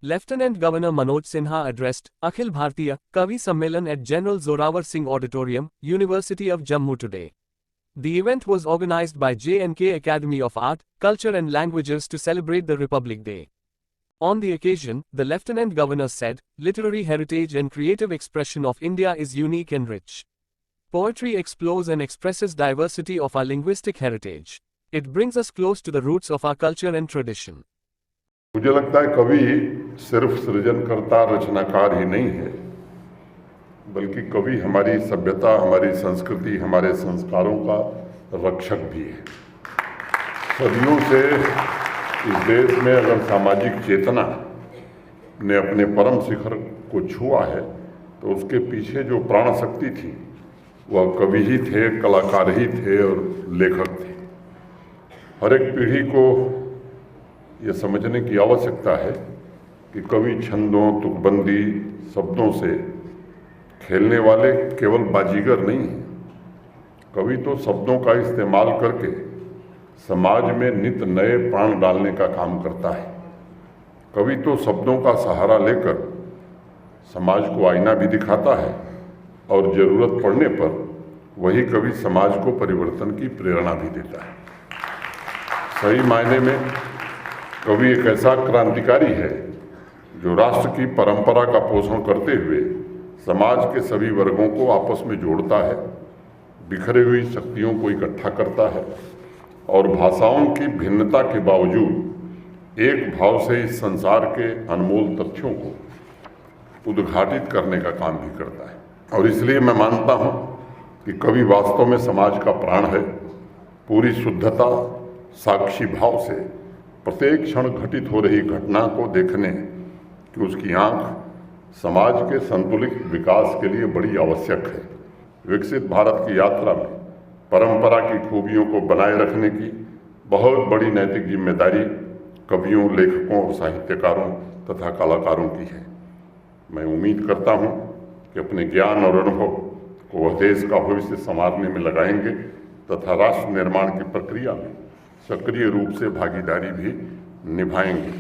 Lieutenant Governor Manoj Sinha addressed Akhil Bhartiya Kavi Sammelan at General Zorawar Singh Auditorium, University of Jammu today. The event was organized by J&K Academy of Art, Culture and Languages to celebrate the Republic Day. On the occasion, the Lieutenant Governor said, literary heritage and creative expression of India is unique and rich. Poetry explores and expresses diversity of our linguistic heritage. It brings us close to the roots of our culture and tradition. मुझे लगता है कवि सिर्फ सृजनकर्ता रचनाकार ही नहीं है, बल्कि कवि हमारी सभ्यता, हमारी संस्कृति, हमारे संस्कारों का रक्षक भी है। सदियों से इस देश में अगर सामाजिक चेतना ने अपने परम शिखर को छुआ है तो उसके पीछे जो प्राण शक्ति थी वह कवि ही थे, कलाकार ही थे और लेखक थे। हर एक पीढ़ी को ये समझने की आवश्यकता है कि कवि छंदों, तुकबंदी, शब्दों से खेलने वाले केवल बाजीगर नहीं हैं। कवि तो शब्दों का इस्तेमाल करके समाज में नित नए प्राण डालने का काम करता है। कवि तो शब्दों का सहारा लेकर समाज को आईना भी दिखाता है और ज़रूरत पड़ने पर वही कवि समाज को परिवर्तन की प्रेरणा भी देता है। सही मायने में कवि एक ऐसा क्रांतिकारी है जो राष्ट्र की परंपरा का पोषण करते हुए समाज के सभी वर्गों को आपस में जोड़ता है, बिखरी हुई शक्तियों को इकट्ठा करता है और भाषाओं की भिन्नता के बावजूद एक भाव से इस संसार के अनमोल तथ्यों को उद्घाटित करने का काम भी करता है। और इसलिए मैं मानता हूँ कि कवि वास्तव में समाज का प्राण है। पूरी शुद्धता, साक्षी भाव से प्रत्येक क्षण घटित हो रही घटना को देखने कि उसकी आंख समाज के संतुलित विकास के लिए बड़ी आवश्यक है। विकसित भारत की यात्रा में परंपरा की खूबियों को बनाए रखने की बहुत बड़ी नैतिक जिम्मेदारी कवियों, लेखकों और साहित्यकारों तथा कलाकारों की है। मैं उम्मीद करता हूँ कि अपने ज्ञान और अनुभव को वह देश का भविष्य संवारने में लगाएंगे तथा राष्ट्र निर्माण की प्रक्रिया में सक्रिय रूप से भागीदारी भी निभाएंगे।